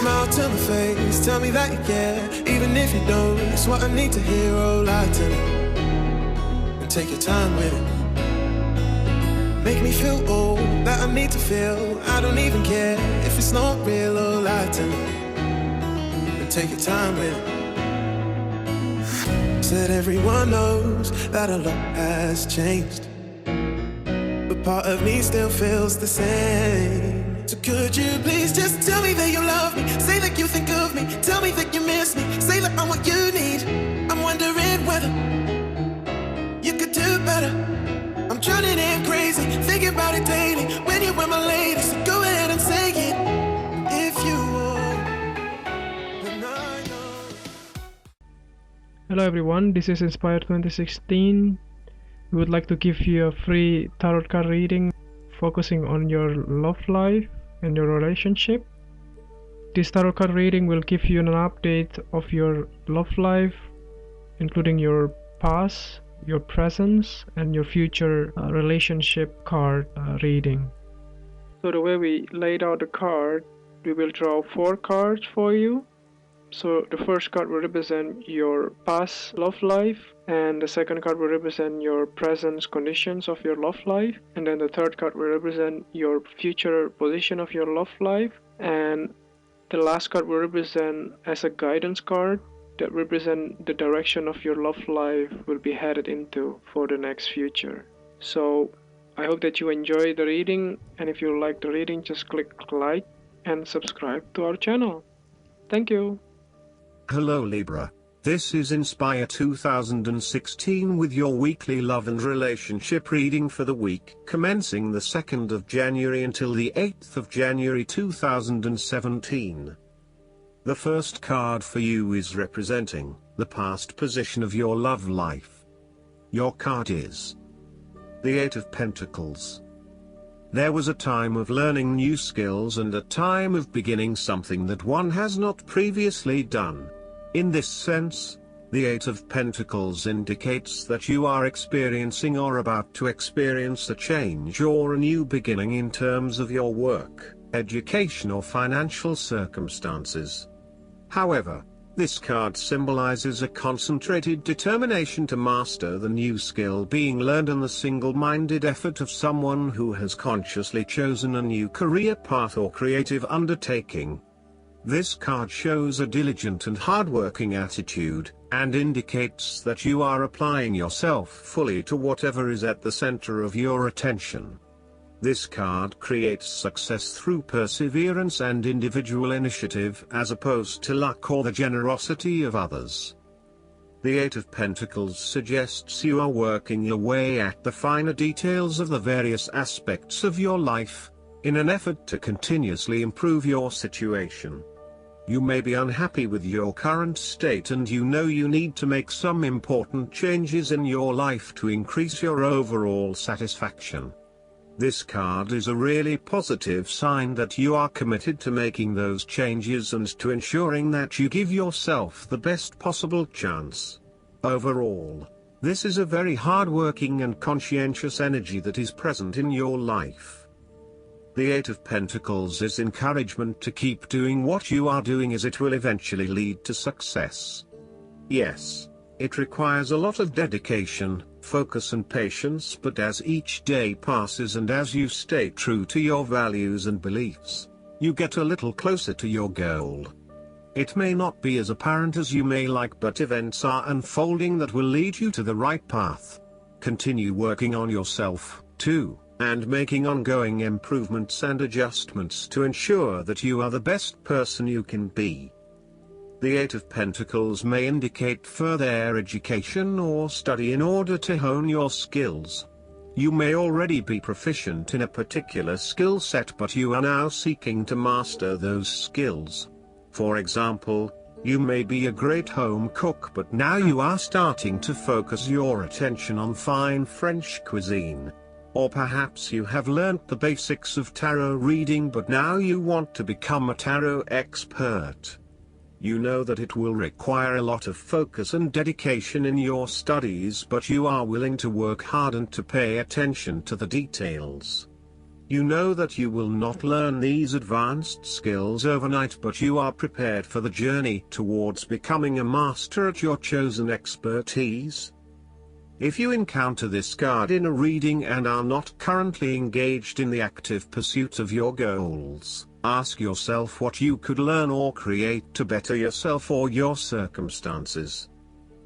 Smile to my face, tell me that you care. Even if you don't, it's what I need to hear. Oh, lie to me and take your time with it. Make me feel all that I need to feel. I don't even care if it's not real. Oh, lie to me and take your time with it. Said everyone knows that a lot has changed, but part of me still feels the same. So could you please just tell me that you love me? Say that you think of me. Tell me that you miss me. Say that I'm what you need. I'm wondering whether you could do better. I'm drowning in crazy, thinking about it daily. When you were my lady, so go ahead and say it. If you want, then I know. Hello everyone, this is Inspire 2016. We would like to give you a free tarot card reading focusing on your love life and your relationship. This tarot card reading will give you an update of your love life, including your past, your present, and your future relationship card reading. So the way we laid out the card, we will draw 4 cards for you. So the first card will represent your past love life, and the second card will represent your present conditions of your love life, and then the third card will represent your future position of your love life, and the last card will represent as a guidance card that represent the direction of your love life will be headed into for the next future. So I hope that you enjoy the reading, and if you like the reading, just click like and subscribe to our channel. Thank you. Hello Libra, this is Inspire 2016 with your weekly love and relationship reading for the week commencing the 2nd of January until the 8th of January 2017. The first card for you is representing the past position of your love life. Your card is the 8 of Pentacles. There was a time of learning new skills and a time of beginning something that one has not previously done. In this sense, the 8 of Pentacles indicates that you are experiencing or about to experience a change or a new beginning in terms of your work, education or financial circumstances. However, this card symbolizes a concentrated determination to master the new skill being learned and the single-minded effort of someone who has consciously chosen a new career path or creative undertaking. This card shows a diligent and hardworking attitude, and indicates that you are applying yourself fully to whatever is at the center of your attention. This card creates success through perseverance and individual initiative as opposed to luck or the generosity of others. The 8 of Pentacles suggests you are working your way at the finer details of the various aspects of your life, in an effort to continuously improve your situation. You may be unhappy with your current state and you know you need to make some important changes in your life to increase your overall satisfaction. This card is a really positive sign that you are committed to making those changes and to ensuring that you give yourself the best possible chance. Overall, this is a very hardworking and conscientious energy that is present in your life. The 8 of Pentacles is encouragement to keep doing what you are doing as it will eventually lead to success. Yes, it requires a lot of dedication, focus and patience, but as each day passes and as you stay true to your values and beliefs, you get a little closer to your goal. It may not be as apparent as you may like, but events are unfolding that will lead you to the right path. Continue working on yourself, too, and making ongoing improvements and adjustments to ensure that you are the best person you can be. The 8 of Pentacles may indicate further education or study in order to hone your skills. You may already be proficient in a particular skill set, but you are now seeking to master those skills. For example, you may be a great home cook, but now you are starting to focus your attention on fine French cuisine. Or perhaps you have learnt the basics of tarot reading, but now you want to become a tarot expert. You know that it will require a lot of focus and dedication in your studies, but you are willing to work hard and to pay attention to the details. You know that you will not learn these advanced skills overnight, but you are prepared for the journey towards becoming a master at your chosen expertise. If you encounter this card in a reading and are not currently engaged in the active pursuit of your goals, ask yourself what you could learn or create to better yourself or your circumstances.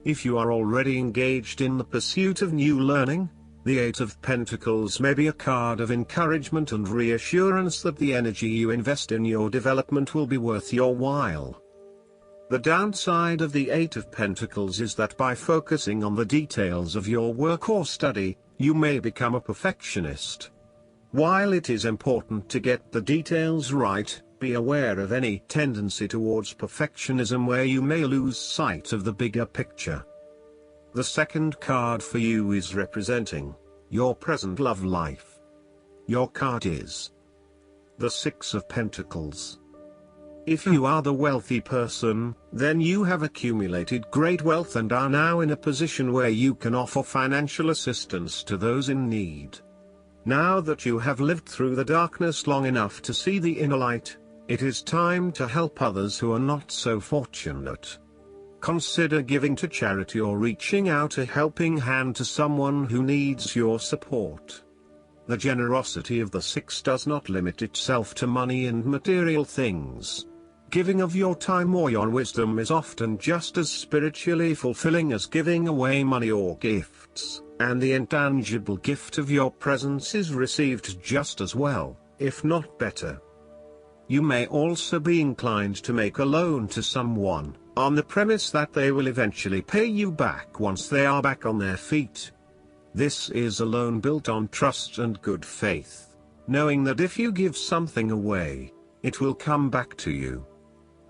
If you are already engaged in the pursuit of new learning, the Eight of Pentacles may be a card of encouragement and reassurance that the energy you invest in your development will be worth your while. The downside of the Eight of Pentacles is that by focusing on the details of your work or study, you may become a perfectionist. While it is important to get the details right, be aware of any tendency towards perfectionism where you may lose sight of the bigger picture. The second card for you is representing your present love life. Your card is the Six of Pentacles. If you are the wealthy person, then you have accumulated great wealth and are now in a position where you can offer financial assistance to those in need. Now that you have lived through the darkness long enough to see the inner light, it is time to help others who are not so fortunate. Consider giving to charity or reaching out a helping hand to someone who needs your support. The generosity of the Six does not limit itself to money and material things. Giving of your time or your wisdom is often just as spiritually fulfilling as giving away money or gifts, and the intangible gift of your presence is received just as well, if not better. You may also be inclined to make a loan to someone, on the premise that they will eventually pay you back once they are back on their feet. This is a loan built on trust and good faith, knowing that if you give something away, it will come back to you.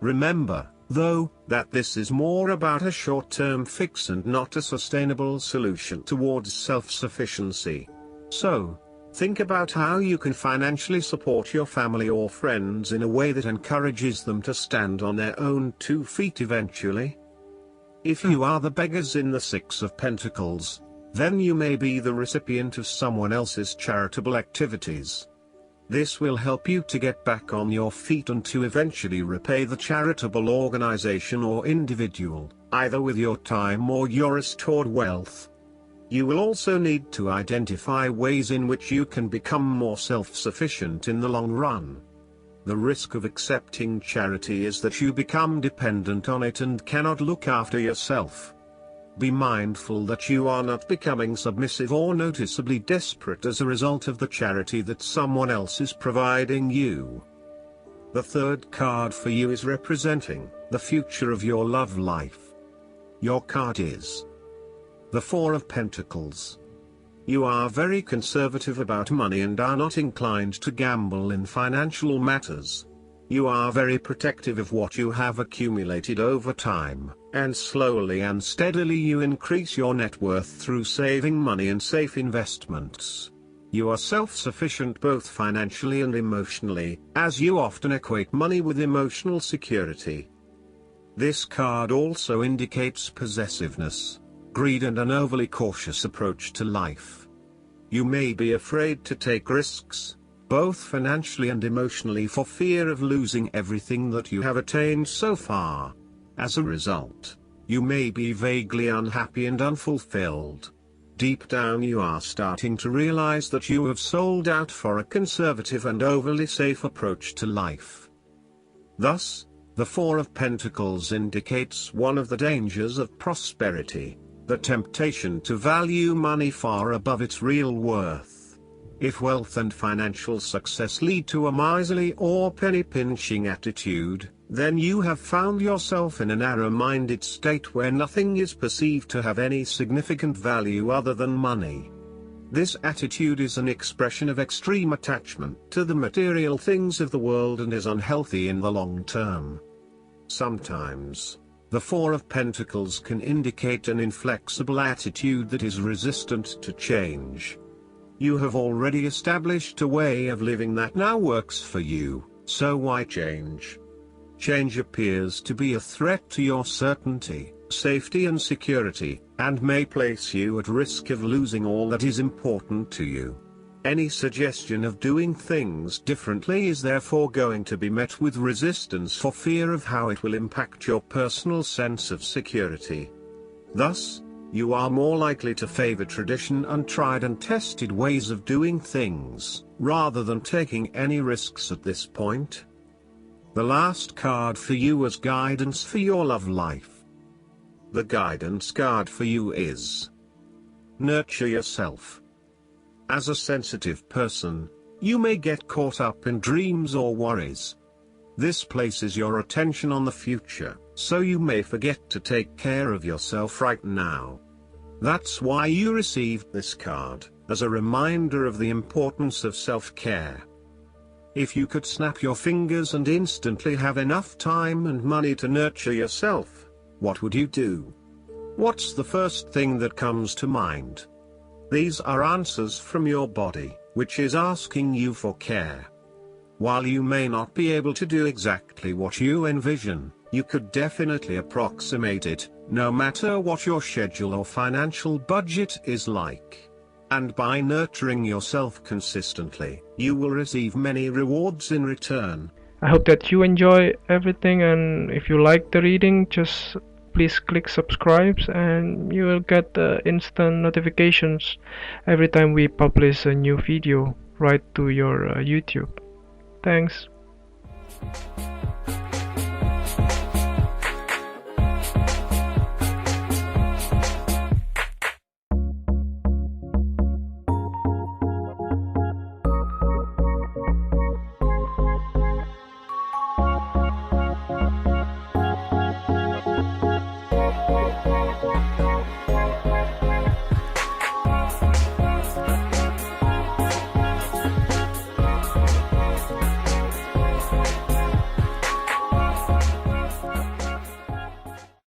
Remember, though, that this is more about a short-term fix and not a sustainable solution towards self-sufficiency. So, think about how you can financially support your family or friends in a way that encourages them to stand on their own 2 feet eventually. If you are the beggars in the Six of Pentacles, then you may be the recipient of someone else's charitable activities. This will help you to get back on your feet and to eventually repay the charitable organization or individual, either with your time or your restored wealth. You will also need to identify ways in which you can become more self-sufficient in the long run. The risk of accepting charity is that you become dependent on it and cannot look after yourself. Be mindful that you are not becoming submissive or noticeably desperate as a result of the charity that someone else is providing you. The third card for you is representing the future of your love life. Your card is the Four of Pentacles. You are very conservative about money and are not inclined to gamble in financial matters. You are very protective of what you have accumulated over time, and slowly and steadily you increase your net worth through saving money and safe investments. You are self-sufficient both financially and emotionally, as you often equate money with emotional security. This card also indicates possessiveness, greed and an overly cautious approach to life. You may be afraid to take risks, both financially and emotionally, for fear of losing everything that you have attained so far. As a result, you may be vaguely unhappy and unfulfilled. Deep down you are starting to realize that you have sold out for a conservative and overly safe approach to life. Thus, the Four of Pentacles indicates one of the dangers of prosperity, the temptation to value money far above its real worth. If wealth and financial success lead to a miserly or penny-pinching attitude, then you have found yourself in a narrow-minded state where nothing is perceived to have any significant value other than money. This attitude is an expression of extreme attachment to the material things of the world and is unhealthy in the long term. Sometimes, the Four of Pentacles can indicate an inflexible attitude that is resistant to change. You have already established a way of living that now works for you, so why change? Change appears to be a threat to your certainty, safety and security, and may place you at risk of losing all that is important to you. Any suggestion of doing things differently is therefore going to be met with resistance for fear of how it will impact your personal sense of security. Thus, you are more likely to favor tradition and tried and tested ways of doing things, rather than taking any risks at this point. The last card for you is guidance for your love life. The guidance card for you is: nurture yourself. As a sensitive person, you may get caught up in dreams or worries. This places your attention on the future, so you may forget to take care of yourself right now. That's why you received this card, as a reminder of the importance of self-care. If you could snap your fingers and instantly have enough time and money to nurture yourself, what would you do? What's the first thing that comes to mind? These are answers from your body, which is asking you for care. While you may not be able to do exactly what you envision, you could definitely approximate it, no matter what your schedule or financial budget is like. And by nurturing yourself consistently, you will receive many rewards in return. I hope that you enjoy everything, and if you like the reading, just please click subscribe and you will get instant notifications every time we publish a new video right to your YouTube. Thanks.